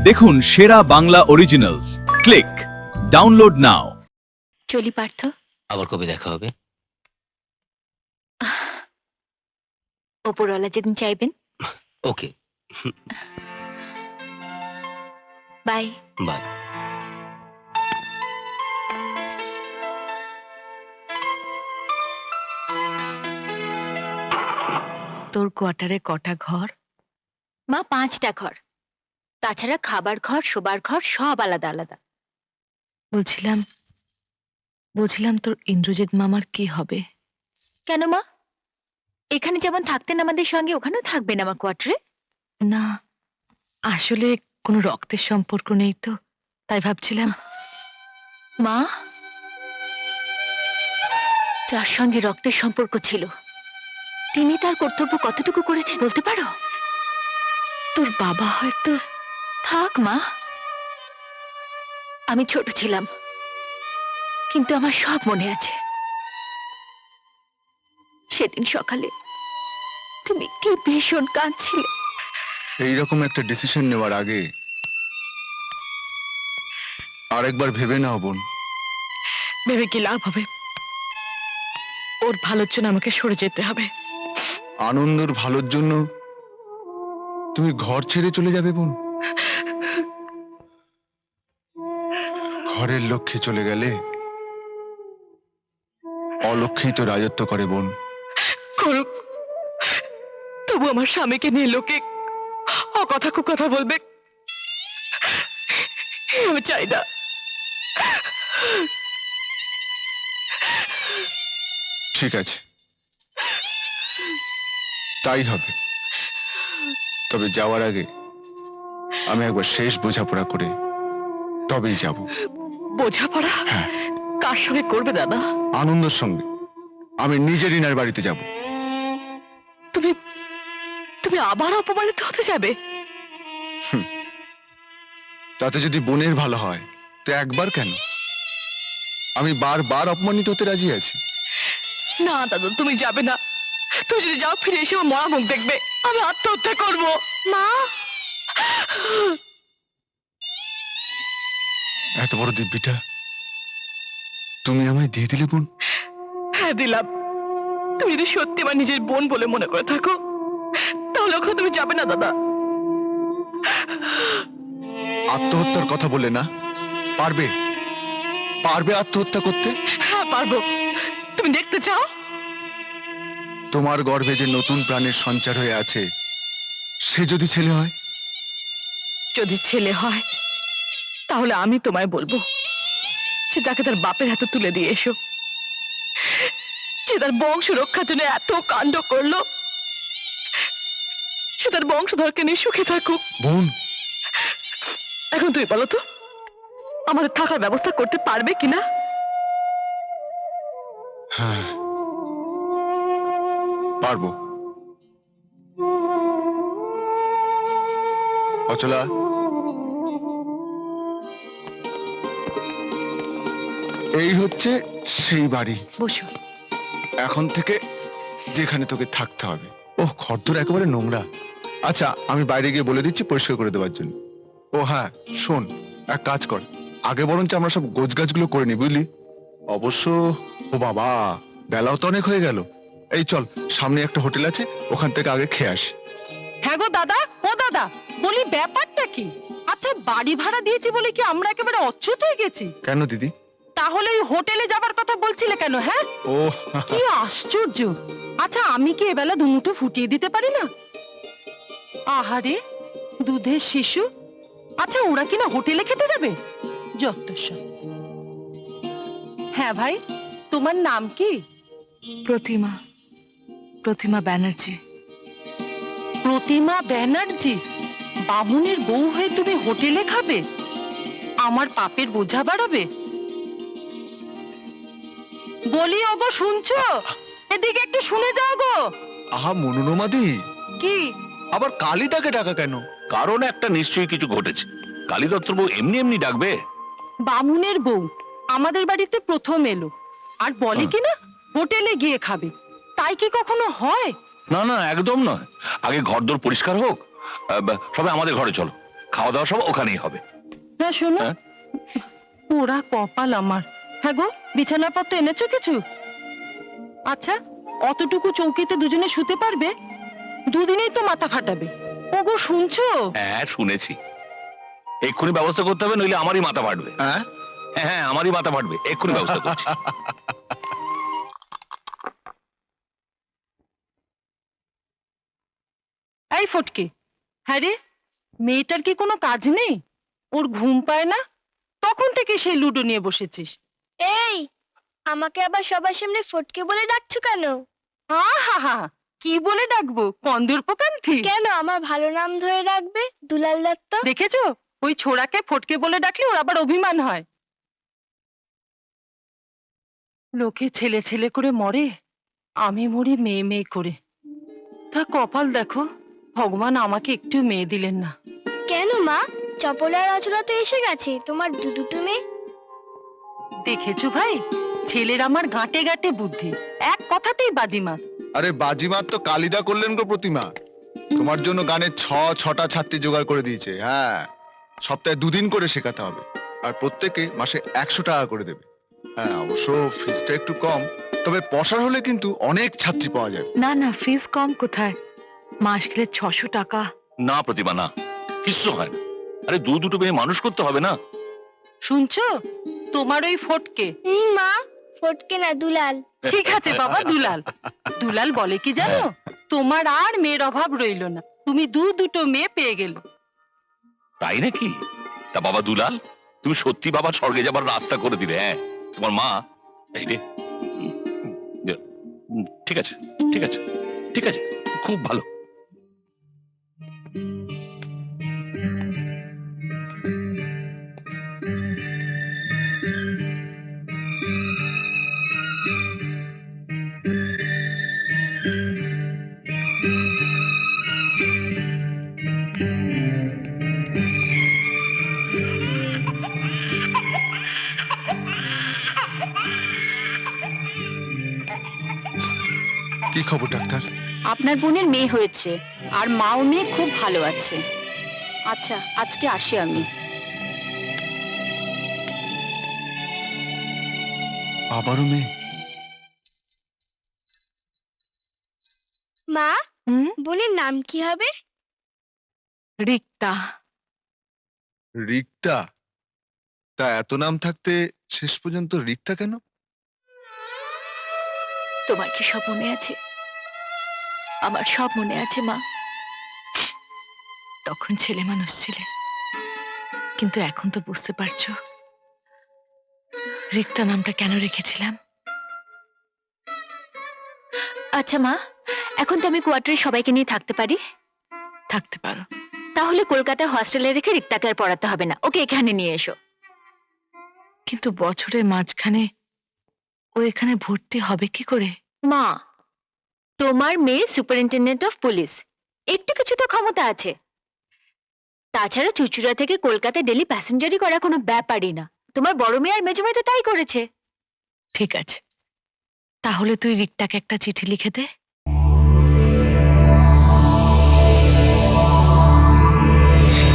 দেখুন সেরা Bangla originals. Click download নাও। চলি পার্থ, আবার কবে দেখা হবে? ওপরওয়ালা যেদিন চাইবেন। ওকে, বাই। বাই। তোর কোয়ার্টারে কটা ঘর? মা 5টা ঘর, তাছাড়া খাবার ঘর, শোবার ঘর সব আলাদা আলাদা। বলছিলাম তোর ইন্দ্রজিৎ মামার কি হবে? কেন মা, এখানে যেমন থাকতেন আমাদের সঙ্গে ওখানেও থাকবেন আমার কোয়ার্টারে? না, আসলে কোনো রক্তের সম্পর্ক নেই তো, তাই ভাবছিলাম। মা, যার সঙ্গে রক্তের সম্পর্ক ছিল তিনি তার কর্তব্য কতটুকু করেছেন বলতে পারো? তোর বাবা হয়তো। থাক মা, আমি ছোট ছিলাম কিন্তু আমার সব মনে আছে। সেদিন সকালে তুমি কি ভীষণ কাঁদছিলে। এইরকম একটা ডিসিশন নেওয়ার আগে আরেকবার ভেবে নাও বোন। ভেবে কি লাভ হবে? ওর ভালোর জন্য আমাকে সরে যেতে হবে। আনন্দর ভালোর জন্য তুমি ঘর ছেড়ে চলে যাবে বোন? ঘরের লক্ষ্যে চলে গেলে অলক্ষ্যেই তো রাজত্ব করে বোন। করুক, তবু আমার স্বামীকে নিয়ে লোকে অকথা কুকথা বলবে, আমি চাই না। ঠিক আছে, তাই হবে। তবে যাওয়ার আগে আমি একবার শেষ বোঝাপড়া করে তবেই যাব। বোঝাপড়া হ্যাঁ, কার সঙ্গে করবে দাদা? আনন্দের সঙ্গে। আমি নিজে রিনার বাড়িতে যাব। তুমি তুমি আবার অপমানিত হতে যাবে? তাতে যদি বোনের ভালো হয় তো একবার কেন, আমি বারবার অপমানিত হতে রাজি আছি। না দাদা, তুমি যাবে না। তুমি যদি যাও, ফিরে এসে আমার মরা মুখ দেখবে। আমি আত্মহত্যা করব। মা, এত বড় দিব্যিটা তুমি আমায় দিয়ে দিলে বোন। হ্যাঁ, দিলাম। তুমি যদি সত্যি আমার নিজের বোন বলে মনে করে থাকো, তাহলে ওখানে তুমি যাবে না দাদা। আত্মহত্যার কথা বলে না, পারবে পারবে আত্মহত্যা করতে? হ্যাঁ, পারবো। তুমি দেখতে চাও? তোমার গর্ভে যে নতুন প্রাণের সঞ্চার হয়ে আছে, সে যদি ছেলে হয়? যদি ছেলে হয় তাহলে আমি তোমায় বলবো যে তাকে তার বাপের হাতে তুলে দিয়ে এসো। যে তার বংশ রক্ষার জন্য এত কাণ্ড করলো, সে তার বংশধরকে নিয়ে সুখে থাকুক। বোন, এখন তুই বলো তো, আমাদের থাকার ব্যবস্থা করতে পারবে কিনা? হ্যাঁ, পারবো। অচলা, এই হচ্ছে সেই বাড়ি। বসো। এখন থেকে যেখানে তোকে থাকতে হবে। ওহ, ঘরদোর একেবারে নোংরা। আচ্ছা, আমি বাইরে গিয়ে বলে দিচ্ছি পরিষ্কার করে দেওয়ার জন্য। ও হ্যাঁ, শোন, এক কাজ কর, আগে বরঞ্চ আমরা সব গোছগাছগুলো করে নি, বুঝলি? অবশ্য ও বাবা, বেলাও তো অনেক হয়ে গেল। এই চল, সামনে একটা হোটেল আছে, ওখান থেকে আগে খেয়ে আসি। হ্যাঁ গো দাদা, ও দাদা, বলি ব্যাপারটা কি? আচ্ছা, বাড়ি ভাড়া দিয়েছি বলে কি আমরা একেবারে অচ্যুত হয়ে গেছি? কেন দিদি? তাহলে ওই হোটেলে যাবার কথা বলছিলে কেন? হ্যাঁ, ও কি আশ্চর্য। আচ্ছা, আমি কি এবেলা দুমুঠো ফুটিয়ে দিতে পারি না? আহারে, দুধের শিশু। আচ্ছা, ওরা কিনা হোটেলে খেতে যাবে? যত্তসব। হ্যাঁ ভাই, তোমার নাম কি? প্রতিমা, প্রতিমা ব্যানার্জি। প্রতিমা ব্যানার্জি? বামুনের বউ হয়ে তুমি হোটেলে খাবে? আমার পাপের বোঝা বাড়াবে? বলি, ওগো শুনছো? এদিকে একটু শুনে যাও গো। আহা মনোরমাদি, কি? আবার কালিদাকে ডাকা কেন? কারণ একটা নিশ্চয়ই কিছু ঘটেছে। কালী দত্তর বউ এমনি এমনি ডাকবে? বামুনের বউ আমাদের বাড়িতে প্রথম এলো আর বলে কিনা হোটেলে গিয়ে খাবে। তাই কি কখনো হয়? না না, একদম নয়। আগে ঘরদোর পরিষ্কার হোক। সবাই আমাদের ঘরে চলো। খাওয়া দাওয়া সব ওখানেই হবে। না শোনো, হ্যাঁ? ওরা কপাল আমার। হ্যাঁ গো, বিছানাপত্র এনেছো কিছু? আচ্ছা, অতটুকু চৌকিতে দুজনে শুতে পারবে? দুদিনেই তো মাথা ফাটাবে। ওগো শুনছো? হ্যাঁ শুনেছি, এক্ষুনি ব্যবস্থা করতে হবে, নইলে আমারই মাথা ফাটবে। হ্যাঁ হ্যাঁ আমারই মাথা ফাটবে, এক্ষুনি ব্যবস্থা করছি। এই ফটকে, হ্যাঁ রে, মেয়েটার কি কোনো কাজ নেই? ওর ঘুম পায় না? তখন থেকে সেই লুডো নিয়ে বসেছিস। এই, আমাকে আবার সবার সামনে ফটকে বলে ডাকছো কেন? হা কি বলে ডাকবো? কন্দর্পকান্তি? কেন আমার ভালো নাম ধরে ডাকবে? দুলাল দত্ত। দেখেছো, ওই ছোড়াকে ফটকে বলে ডাকলে ওর আবার অভিমান হয়। লোকে ছেলে ছেলে করে মরে, আমি মরি মেয়ে মেয়ে করে। তা কপাল দেখো, ভগবান আমাকে একটু মেয়ে দিলেন না। কেন মা? চপলা আর আচলা তো এসে গেছে, তোমার দুটো মেয়ে। দেখেছো ভাই, ছেলের আমার গাঁটে গাঁটে বুদ্ধি, এক কথাতেই বাজিমাত। আরে বাজিমাত তো কালিদা করলেন গো প্রতিমা। তোমার জন্য গানের ছটা ছাত্রী জোগাড় করে দিয়েছে। হ্যাঁ, সপ্তাহে 2 দিন করে শেখাতে হবে, আর প্রত্যেকে মাসে 100 টাকা করে দেবে। হ্যাঁ, অবশ্য ফিসটা একটু কম, তবে পসার হলে কিন্তু অনেক ছাত্রী পাওয়া যাবে। না না, ফিস কম কোথায়? মাস গেলে 600 টাকা। না প্রতিমা, না, কিচ্ছু হয় না। আরে দুটো মেয়ে মানুষ করতে হবে না? শুনছো, তোমার ওই ফটকে। মা, ফটকে না, দুলাল। ঠিক আছে বাবা, দুলাল। দুলাল বলে কি জানো, তোমার আর মেয়ের অভাব রইলো না, তুমি দুটো মেয়ে পেয়ে গেলে। তাই নাকি? তা বাবা দুলাল, তুমি সত্যি বাবা স্বর্গে যাবার রাস্তা করে দিলে। হ্যাঁ, তোমার মা এই রে। ঠিক আছে, ঠিক আছে, ঠিক আছে, খুব ভালো। কি খবর ডাক্তার? আপনার বোনের মেয়ে হয়েছে, আর মাও মেয়ে খুব ভালো আছে। আচ্ছা, আজকে আসি আমি। আবারও মেয়ে? মা, হুম? বোনের নাম কি হবে? রিক্তা। রিক্তা? তা এত নাম থাকতে শেষ পর্যন্ত রিক্তা কেন? তোমার কি সব মনে আছে? আমার সব মনে আছে মা। তখন ছেলে মানুষ ছিলে, কিন্তু এখন তো বুঝতে পারছো রিক্তা নামটা কেন রেখেছিলাম। আচ্ছা মা, এখন তো আমি কোয়ার্টারে সবাইকে নিয়ে থাকতে পারি? থাকতে পারো। তাহলে কলকাতায় হস্টেলে রেখে রিক্তাকে আর পড়াতে হবে না, ওকে এখানে নিয়ে এসো। কিন্তু বছরের মাঝখানে ও এখানে ভর্তি হবে কি করে? মা, তোমার মেয়ে সুপারিনটেন্ডেন্ট অফ পুলিশ, একটু কিছু তো ক্ষমতা আছে। তাছাড়া চুচুড়া থেকে কলকাতায় ডেলি প্যাসেঞ্জারি করা কোনো ব্যাপারই না। তোমার বড় মেয়ে আর মেজো মেয়ে তো তাই করেছে। ঠিক আছে, তাহলে তুই রিক্তাকে একটা চিঠি লিখে দে।